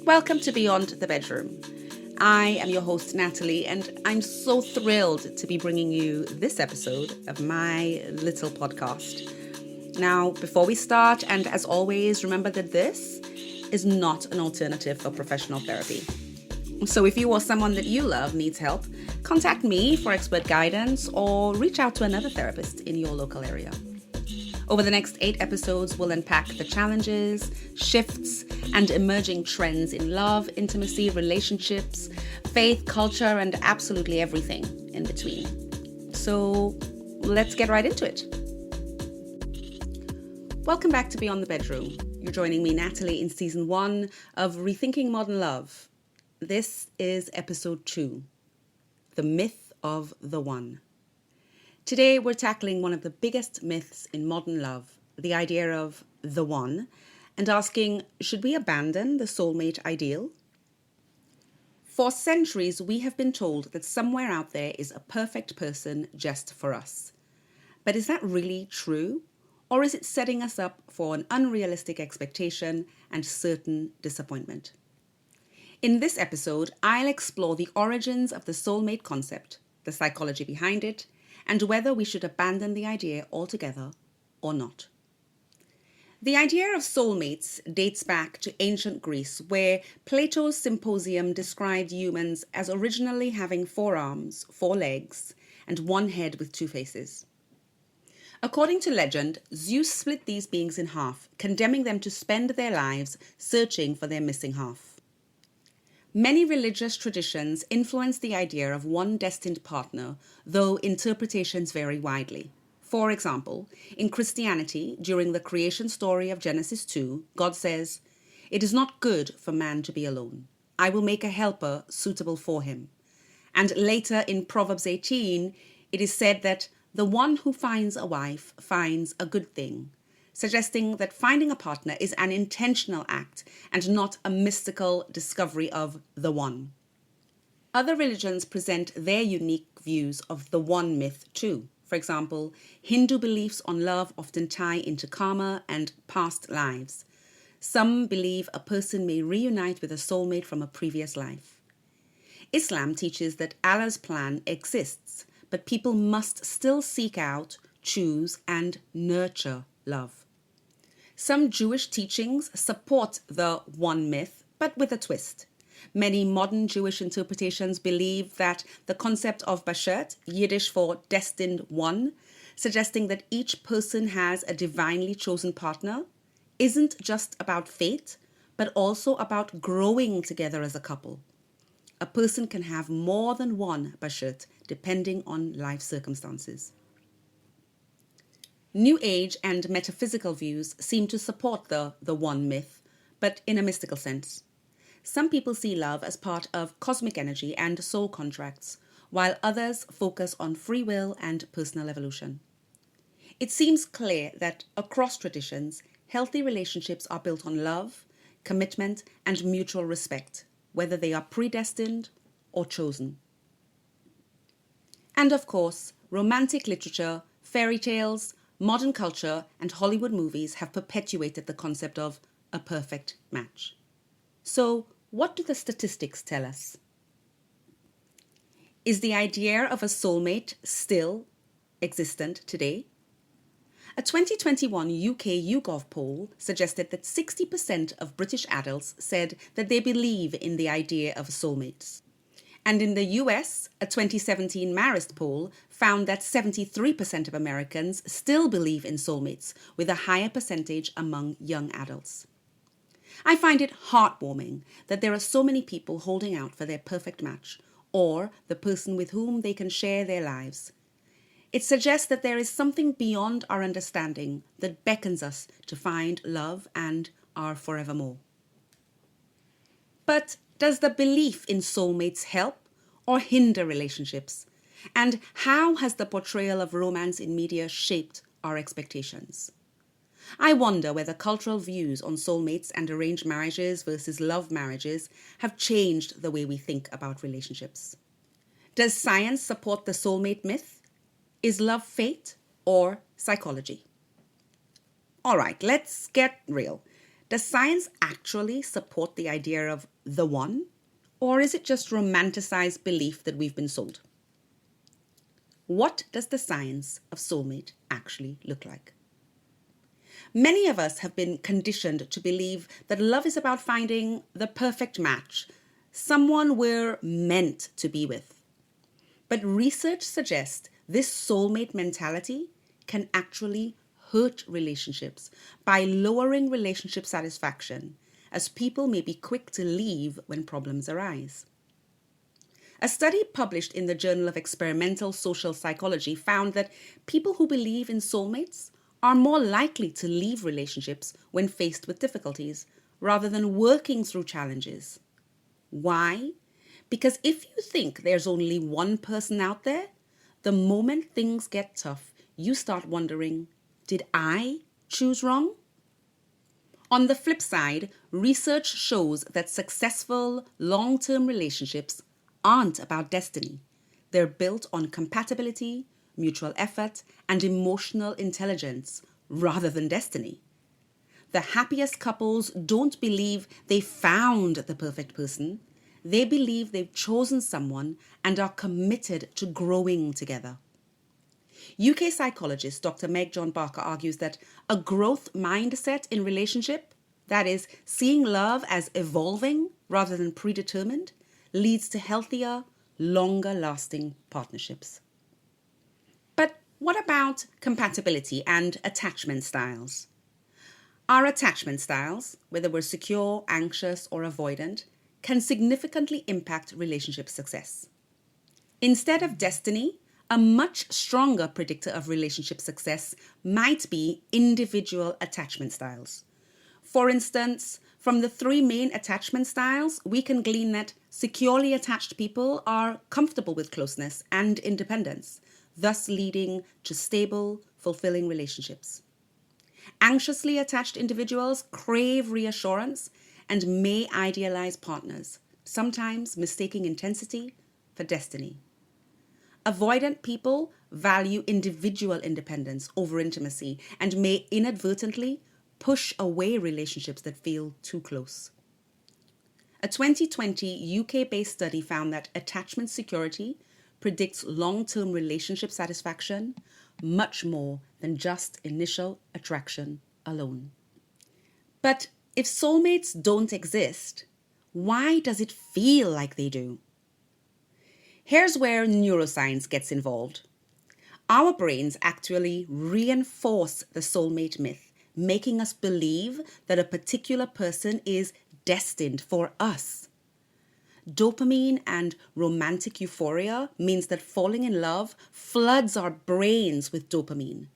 Welcome to Beyond the Bedroom. I am your host, Natalie, and I'm so thrilled to be bringing you this episode of my little podcast. Now, before we start, and as always, remember that this is not an alternative for professional therapy. So if you or someone that you love needs help, contact me for expert guidance or reach out to another therapist in your local area. Over the next 8 episodes, we'll unpack the challenges, shifts, and emerging trends in love, intimacy, relationships, faith, culture, and absolutely everything in between. So let's get right into it. Welcome back to Beyond the Bedroom. You're joining me, Natalie, in season 1 of Rethinking Modern Love. This is episode 2, The Myth of the One. Today, we're tackling one of the biggest myths in modern love, the idea of the one, and asking, should we abandon the soulmate ideal? For centuries, we have been told that somewhere out there is a perfect person just for us. But is that really true? Or is it setting us up for an unrealistic expectation and certain disappointment? In this episode, I'll explore the origins of the soulmate concept, the psychology behind it, and whether we should abandon the idea altogether or not. The idea of soulmates dates back to ancient Greece, where Plato's Symposium described humans as originally having 4 arms, 4 legs, and 1 head with 2 faces. According to legend, Zeus split these beings in half, condemning them to spend their lives searching for their missing half. Many religious traditions influence the idea of one destined partner, though interpretations vary widely. For example, in Christianity, during the creation story of Genesis 2, God says, "It is not good for man to be alone. I will make a helper suitable for him." And later in Proverbs 18, it is said that the one who finds a wife finds a good thing, suggesting that finding a partner is an intentional act and not a mystical discovery of the one. Other religions present their unique views of the one myth too. For example, Hindu beliefs on love often tie into karma and past lives. Some believe a person may reunite with a soulmate from a previous life. Islam teaches that Allah's plan exists, but people must still seek out, choose, and nurture love. Some Jewish teachings support the one myth, but with a twist. Many modern Jewish interpretations believe that the concept of bashet, Yiddish for destined one, suggesting that each person has a divinely chosen partner, isn't just about fate, but also about growing together as a couple. A person can have more than one bashet, depending on life circumstances. New Age and metaphysical views seem to support the one myth, but in a mystical sense. Some people see love as part of cosmic energy and soul contracts, while others focus on free will and personal evolution. It seems clear that across traditions, healthy relationships are built on love, commitment, and mutual respect, whether they are predestined or chosen. And of course, romantic literature, fairy tales, modern culture, and Hollywood movies have perpetuated the concept of a perfect match. So, what do the statistics tell us? Is the idea of a soulmate still existent today? A 2021 UK YouGov poll suggested that 60% of British adults said that they believe in the idea of soulmates. And in the US, a 2017 Marist poll found that 73% of Americans still believe in soulmates, with a higher percentage among young adults. I find it heartwarming that there are so many people holding out for their perfect match, or the person with whom they can share their lives. It suggests that there is something beyond our understanding that beckons us to find love and our forevermore. But does the belief in soulmates help or hinder relationships? And how has the portrayal of romance in media shaped our expectations? I wonder whether cultural views on soulmates and arranged marriages versus love marriages have changed the way we think about relationships. Does science support the soulmate myth? Is love fate or psychology? All right, let's get real. Does science actually support the idea of the one? Or is it just romanticized belief that we've been sold? What does the science of soulmate actually look like? Many of us have been conditioned to believe that love is about finding the perfect match, someone we're meant to be with. But research suggests this soulmate mentality can actually hurt relationships by lowering relationship satisfaction, as people may be quick to leave when problems arise. A study published in the Journal of Experimental Social Psychology found that people who believe in soulmates are more likely to leave relationships when faced with difficulties rather than working through challenges. Why? Because if you think there's only one person out there, the moment things get tough, you start wondering, did I choose wrong? On the flip side, research shows that successful long-term relationships aren't about destiny. They're built on compatibility, mutual effort, and emotional intelligence rather than destiny. The happiest couples don't believe they found the perfect person. They believe they've chosen someone and are committed to growing together. UK psychologist Dr. Meg John Barker argues that a growth mindset in relationship, that is, seeing love as evolving rather than predetermined, leads to healthier, longer-lasting partnerships. But what about compatibility and attachment styles? Our attachment styles, whether we're secure, anxious, or avoidant, can significantly impact relationship success. Instead of destiny, a much stronger predictor of relationship success might be individual attachment styles. For instance, from the 3 main attachment styles, we can glean that securely attached people are comfortable with closeness and independence, thus leading to stable, fulfilling relationships. Anxiously attached individuals crave reassurance and may idealize partners, sometimes mistaking intensity for destiny. Avoidant people value individual independence over intimacy and may inadvertently push away relationships that feel too close. A 2020 UK-based study found that attachment security predicts long-term relationship satisfaction much more than just initial attraction alone. But if soulmates don't exist, why does it feel like they do? Here's where neuroscience gets involved. Our brains actually reinforce the soulmate myth, making us believe that a particular person is destined for us. Dopamine and romantic euphoria means that falling in love floods our brains with dopamine,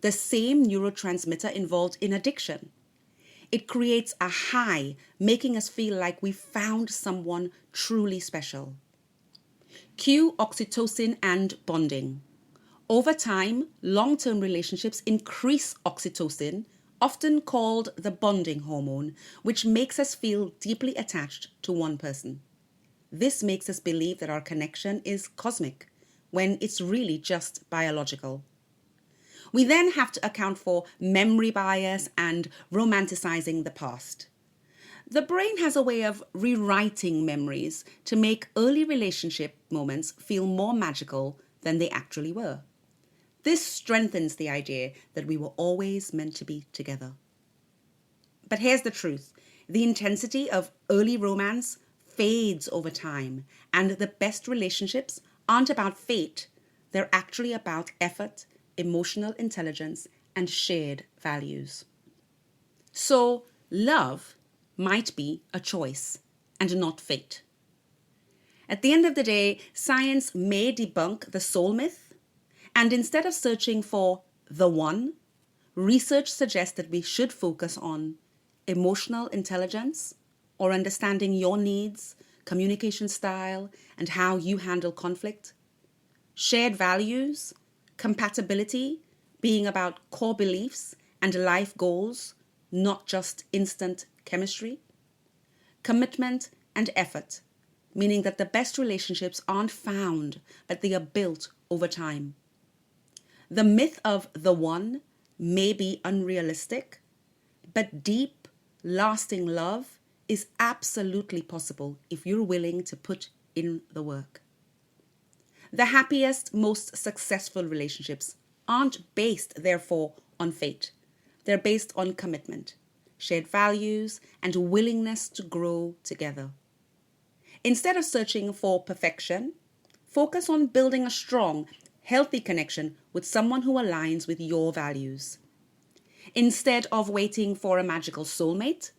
the same neurotransmitter involved in addiction. It creates a high, making us feel like we found someone truly special. Cue oxytocin and bonding. Over time, long-term relationships increase oxytocin, often called the bonding hormone, which makes us feel deeply attached to one person. This makes us believe that our connection is cosmic, when it's really just biological. We then have to account for memory bias and romanticizing the past. The brain has a way of rewriting memories to make early relationship moments feel more magical than they actually were. This strengthens the idea that we were always meant to be together. But here's the truth. The intensity of early romance fades over time, and the best relationships aren't about fate. They're actually about effort, emotional intelligence, and shared values. So, love might be a choice and not fate. At the end of the day, science may debunk the soul myth, and instead of searching for the one, research suggests that we should focus on emotional intelligence, or understanding your needs, communication style, and how you handle conflict, shared values, compatibility, being about core beliefs and life goals, not just instant chemistry, commitment and effort, meaning that the best relationships aren't found, but they are built over time. The myth of the one may be unrealistic, but deep, lasting love is absolutely possible if you're willing to put in the work. The happiest, most successful relationships aren't based, therefore, on fate. They're based on commitment, shared values, and willingness to grow together. Instead of searching for perfection, focus on building a strong, healthy connection with someone who aligns with your values. Instead of waiting for a magical soulmate,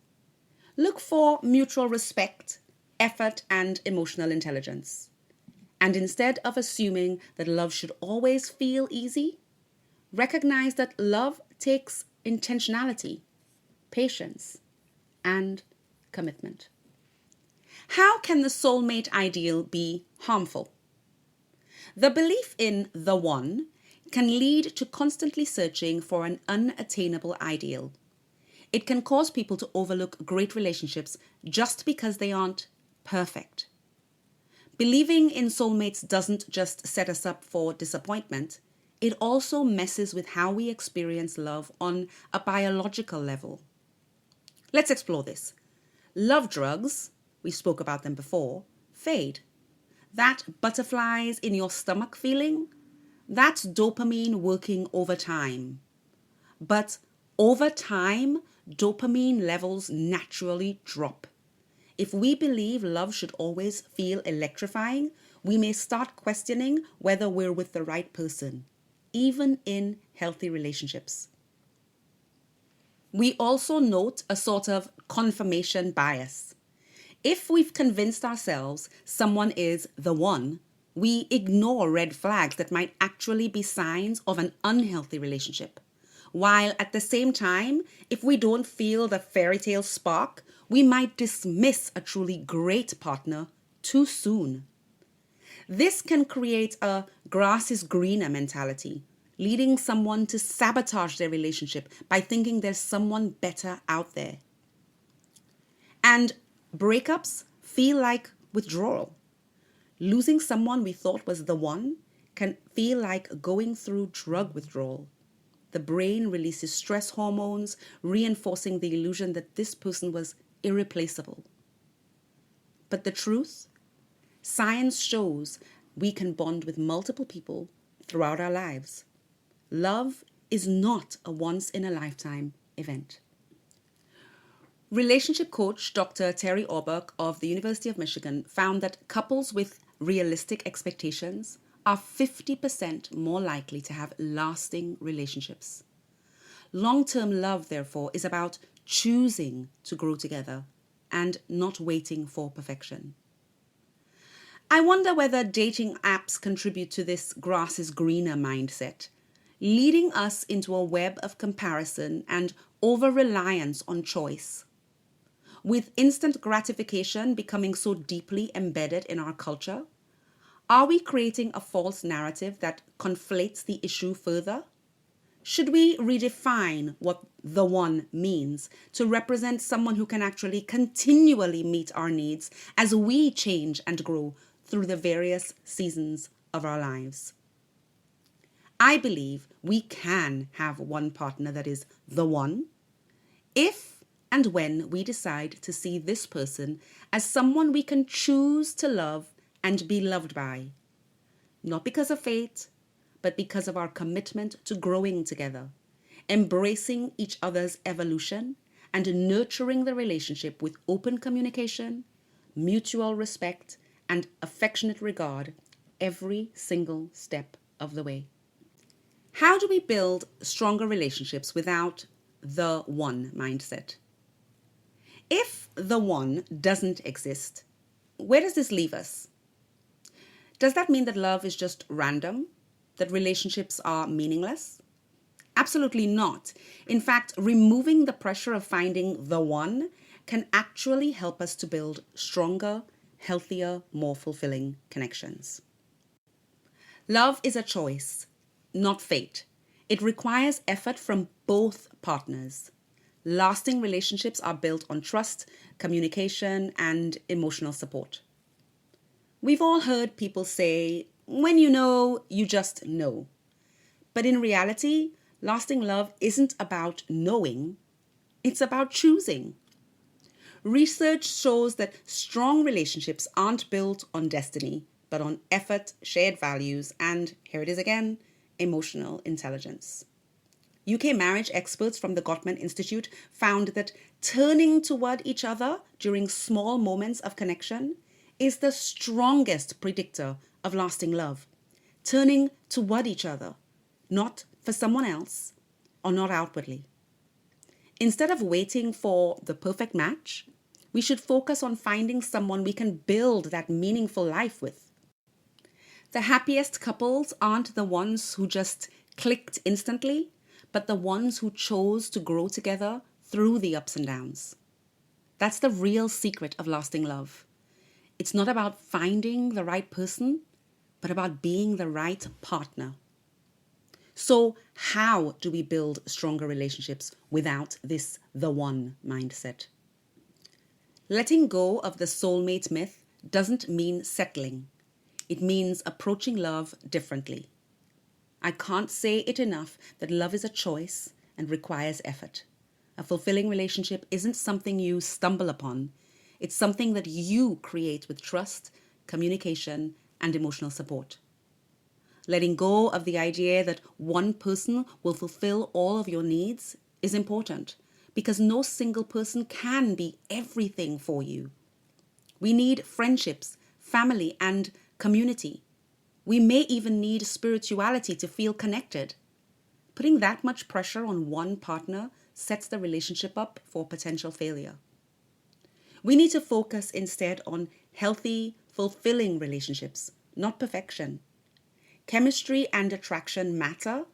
look for mutual respect, effort, and emotional intelligence. And instead of assuming that love should always feel easy, recognize that love takes intentionality, patience, and commitment. How can the soulmate ideal be harmful? The belief in the one can lead to constantly searching for an unattainable ideal. It can cause people to overlook great relationships just because they aren't perfect. Believing in soulmates doesn't just set us up for disappointment, it also messes with how we experience love on a biological level. Let's explore this. Love drugs, we spoke about them before, fade. That butterflies in your stomach feeling, that's dopamine working overtime. But over time, dopamine levels naturally drop. If we believe love should always feel electrifying, we may start questioning whether we're with the right person, even in healthy relationships. We also note a sort of confirmation bias. If we've convinced ourselves someone is the one, we ignore red flags that might actually be signs of an unhealthy relationship. While at the same time, if we don't feel the fairy tale spark, we might dismiss a truly great partner too soon. This can create a grass is greener mentality, leading someone to sabotage their relationship by thinking there's someone better out there. And breakups feel like withdrawal. Losing someone we thought was the one can feel like going through drug withdrawal. The brain releases stress hormones, reinforcing the illusion that this person was irreplaceable. But the truth? Science shows we can bond with multiple people throughout our lives. Love is not a once-in-a-lifetime event. Relationship coach Dr. Terry Auerbach of the University of Michigan found that couples with realistic expectations are 50% more likely to have lasting relationships. Long-term love, therefore, is about choosing to grow together and not waiting for perfection. I wonder whether dating apps contribute to this grass is greener mindset, leading us into a web of comparison and over-reliance on choice. With instant gratification becoming so deeply embedded in our culture, are we creating a false narrative that conflates the issue further? Should we redefine what the one means to represent someone who can actually continually meet our needs as we change and grow through the various seasons of our lives? I believe we can have one partner that is the one if and when we decide to see this person as someone we can choose to love and be loved by, not because of fate, but because of our commitment to growing together, embracing each other's evolution, and nurturing the relationship with open communication, mutual respect, and affectionate regard every single step of the way. How do we build stronger relationships without the one mindset? If the one doesn't exist, where does this leave us? Does that mean that love is just random? That relationships are meaningless? Absolutely not. In fact, removing the pressure of finding the one can actually help us to build stronger, healthier, more fulfilling connections. Love is a choice, not fate. It requires effort from both partners. Lasting relationships are built on trust, communication, and emotional support. We've all heard people say, when you know, you just know. But in reality, lasting love isn't about knowing, it's about choosing. Research shows that strong relationships aren't built on destiny, but on effort, shared values, and, here it is again, emotional intelligence. UK marriage experts from the Gottman Institute found that turning toward each other during small moments of connection is the strongest predictor of lasting love. Turning toward each other, not for someone else or not outwardly. Instead of waiting for the perfect match, we should focus on finding someone we can build that meaningful life with. The happiest couples aren't the ones who just clicked instantly, but the ones who chose to grow together through the ups and downs. That's the real secret of lasting love. It's not about finding the right person, but about being the right partner. So how do we build stronger relationships without this the one mindset? Letting go of the soulmate myth doesn't mean settling. It means approaching love differently. I can't say it enough that love is a choice and requires effort. A fulfilling relationship isn't something you stumble upon. It's something that you create with trust, communication, and emotional support. Letting go of the idea that one person will fulfill all of your needs is important because no single person can be everything for you. We need friendships, family, and community. We may even need spirituality to feel connected. Putting that much pressure on one partner sets the relationship up for potential failure. We need to focus instead on healthy, fulfilling relationships, not perfection. Chemistry and attraction matter,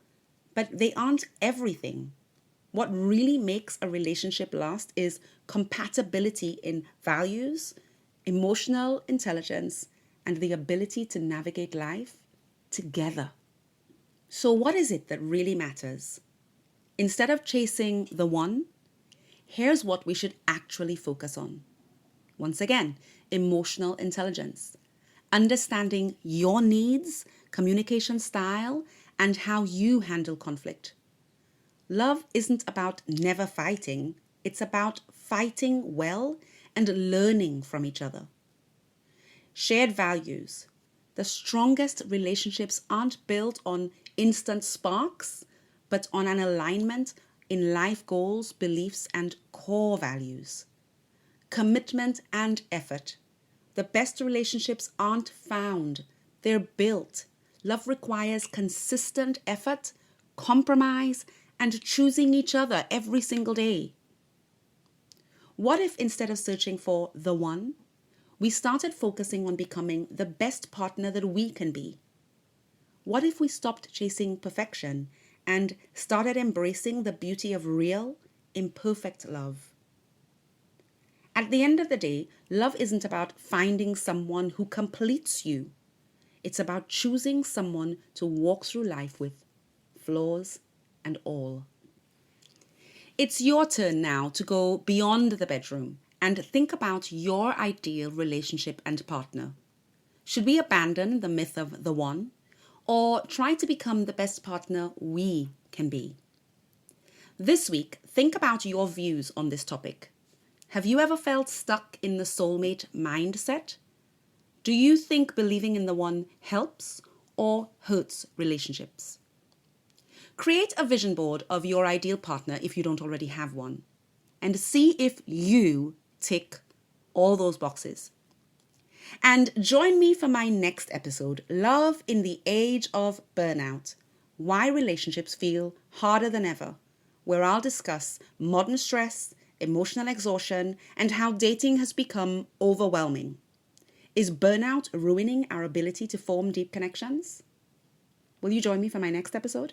but they aren't everything. What really makes a relationship last is compatibility in values, emotional intelligence, and the ability to navigate life together. So what is it that really matters? Instead of chasing the one, here's what we should actually focus on. Once again, emotional intelligence. Understanding your needs, communication style, and how you handle conflict. Love isn't about never fighting. It's about fighting well and learning from each other. Shared values. The strongest relationships aren't built on instant sparks, but on an alignment in life goals, beliefs, and core values. Commitment and effort. The best relationships aren't found, they're built. Love requires consistent effort, compromise, and choosing each other every single day. What if instead of searching for the one, we started focusing on becoming the best partner that we can be? What if we stopped chasing perfection and started embracing the beauty of real, imperfect love? At the end of the day, love isn't about finding someone who completes you. It's about choosing someone to walk through life with, flaws and all. It's your turn now to go beyond the bedroom and think about your ideal relationship and partner. Should we abandon the myth of the one or try to become the best partner we can be? This week, think about your views on this topic. Have you ever felt stuck in the soulmate mindset? Do you think believing in the one helps or hurts relationships? Create a vision board of your ideal partner if you don't already have one, and see if you tick all those boxes. And join me for my next episode, Love in the Age of Burnout, Why Relationships Feel Harder Than Ever, where I'll discuss modern stress, emotional exhaustion, and how dating has become overwhelming. Is burnout ruining our ability to form deep connections? Will you join me for my next episode?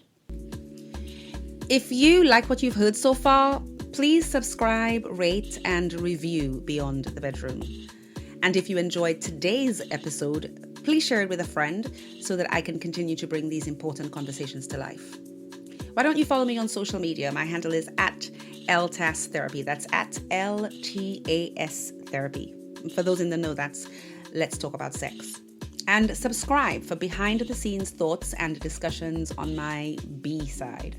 If you like what you've heard so far, please subscribe, rate, and review Beyond the Bedroom. And if you enjoyed today's episode, please share it with a friend so that I can continue to bring these important conversations to life. Why don't you follow me on social media? My handle is @LTAS Therapy. That's @LTAS Therapy. For those in the know, that's Let's Talk About Sex. And subscribe for behind-the-scenes thoughts and discussions on my B side.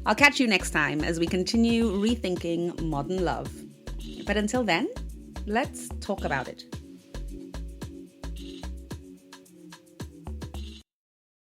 I'll catch you next time as we continue rethinking modern love. But until then, let's talk about it.